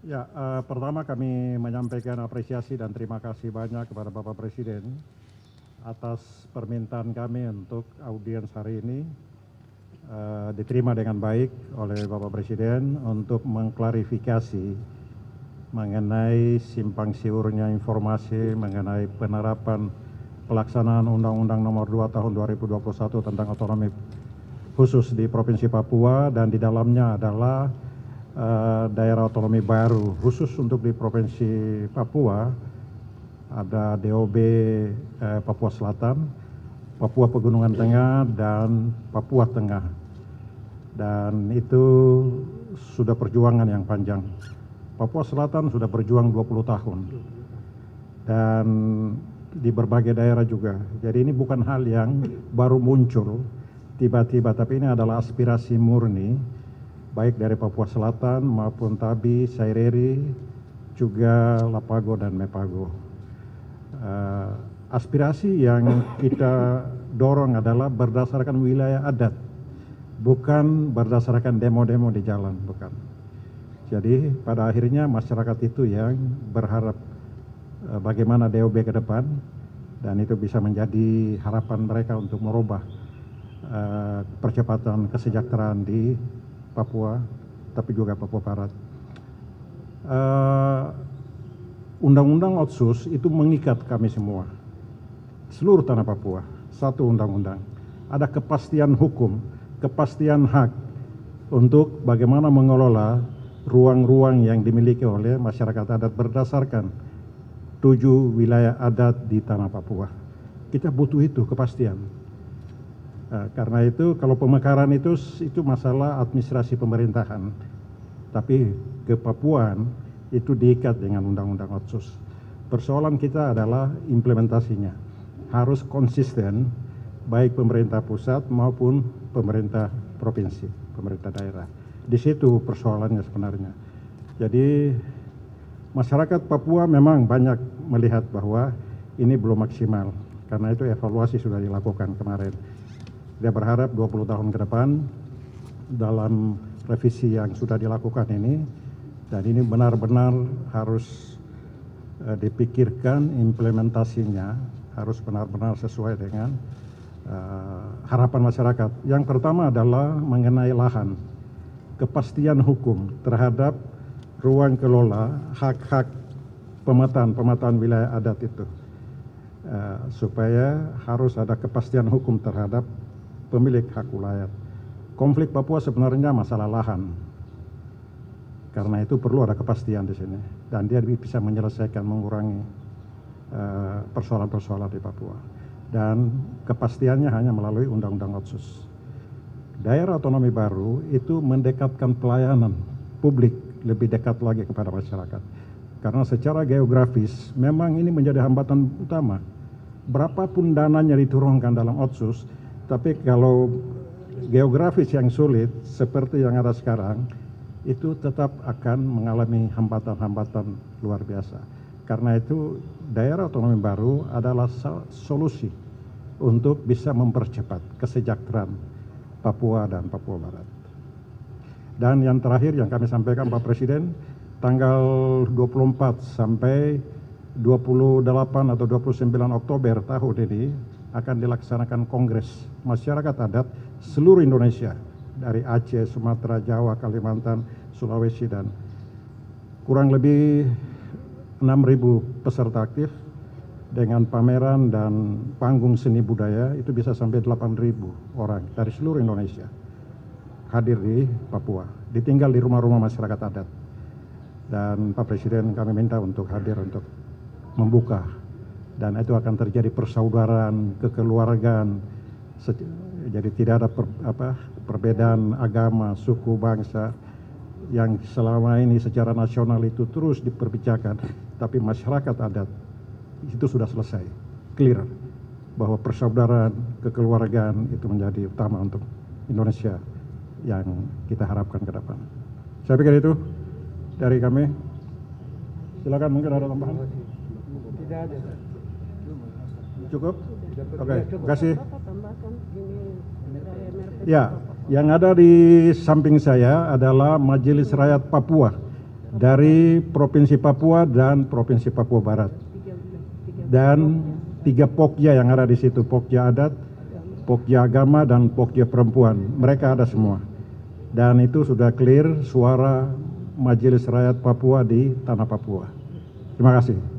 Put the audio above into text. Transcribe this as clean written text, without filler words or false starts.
Ya, pertama kami menyampaikan apresiasi dan terima kasih banyak kepada Bapak Presiden atas permintaan kami untuk audiens hari ini diterima dengan baik oleh Bapak Presiden untuk mengklarifikasi mengenai simpang siurnya informasi mengenai penerapan pelaksanaan Undang-Undang Nomor 2 Tahun 2021 tentang otonomi khusus di Provinsi Papua, dan di dalamnya adalah daerah otonomi baru khusus untuk di Provinsi Papua. Ada DOB Papua Selatan, Papua Pegunungan Tengah, dan Papua Tengah. Dan itu sudah perjuangan yang panjang. Papua Selatan sudah berjuang 20 tahun. Dan di berbagai daerah juga. Jadi ini bukan hal yang baru muncul tiba-tiba, tapi ini adalah aspirasi murni baik dari Papua Selatan maupun Tabi, Saireri, juga Lapago dan Mepago. Aspirasi yang kita dorong adalah berdasarkan wilayah adat, bukan berdasarkan demo-demo di jalan, bukan. Jadi pada akhirnya masyarakat itu yang berharap bagaimana DOB ke depan, dan itu bisa menjadi harapan mereka untuk merubah percepatan kesejahteraan di Papua, tapi juga Papua Barat. Undang-undang Otsus itu mengikat kami semua, seluruh tanah Papua, satu undang-undang. Ada kepastian hukum, kepastian hak untuk bagaimana mengelola ruang-ruang yang dimiliki oleh masyarakat adat berdasarkan 7 wilayah adat di tanah Papua. Kita butuh itu kepastian. Karena itu kalau pemekaran itu masalah administrasi pemerintahan, tapi kepapuan itu diikat dengan undang-undang Otsus. Persoalan kita adalah implementasinya, harus konsisten baik pemerintah pusat maupun pemerintah provinsi, pemerintah daerah. Di situ persoalannya sebenarnya. Jadi masyarakat Papua memang banyak melihat bahwa ini belum maksimal, karena itu evaluasi sudah dilakukan kemarin. Dia berharap 20 tahun ke depan dalam revisi yang sudah dilakukan ini, dan ini benar-benar harus dipikirkan implementasinya, harus benar-benar sesuai dengan harapan masyarakat. Yang pertama adalah mengenai lahan, kepastian hukum terhadap ruang kelola, hak-hak pemetaan wilayah adat itu, supaya harus ada kepastian hukum terhadap pemilik hak wilayah. Konflik Papua sebenarnya masalah lahan, karena itu perlu ada kepastian di sini, dan dia bisa menyelesaikan, mengurangi persoalan-persoalan di Papua. Dan kepastiannya hanya melalui Undang-Undang Otsus. Daerah otonomi baru itu mendekatkan pelayanan publik lebih dekat lagi kepada masyarakat. Karena secara geografis memang ini menjadi hambatan utama. Berapapun dananya diturunkan dalam Otsus, tapi kalau geografis yang sulit seperti yang ada sekarang, itu tetap akan mengalami hambatan-hambatan luar biasa. Karena itu daerah otonomi baru adalah solusi untuk bisa mempercepat kesejahteraan Papua dan Papua Barat. Dan yang terakhir yang kami sampaikan Pak Presiden, tanggal 24 sampai 28 atau 29 Oktober tahun ini akan dilaksanakan Kongres Masyarakat Adat seluruh Indonesia, dari Aceh, Sumatera, Jawa, Kalimantan, Sulawesi, dan kurang lebih 6.000 peserta aktif dengan pameran dan panggung seni budaya. Itu bisa sampai 8.000 orang dari seluruh Indonesia hadir di Papua, ditinggal di rumah-rumah masyarakat adat. Dan Pak Presiden kami minta untuk hadir untuk membuka, dan itu akan terjadi persaudaraan, kekeluargaan. Jadi tidak ada perbedaan agama, suku, bangsa yang selama ini secara nasional itu terus diperbicarakan, tapi masyarakat adat itu sudah selesai, clear bahwa persaudaraan, kekeluargaan itu menjadi utama untuk Indonesia yang kita harapkan ke depan. Saya pikir itu dari kami. Silakan, mungkin ada tambahan. Tidak ada. Cukup? Oke, terima kasih. Bapak tambahkan ini dari MRP. Ya, yang ada di samping saya adalah Majelis Rakyat Papua dari Provinsi Papua dan Provinsi Papua Barat. Dan 3 pokja yang ada di situ, pokja adat, pokja agama, dan pokja perempuan. Mereka ada semua. Dan itu sudah clear suara Majelis Rakyat Papua di Tanah Papua. Terima kasih.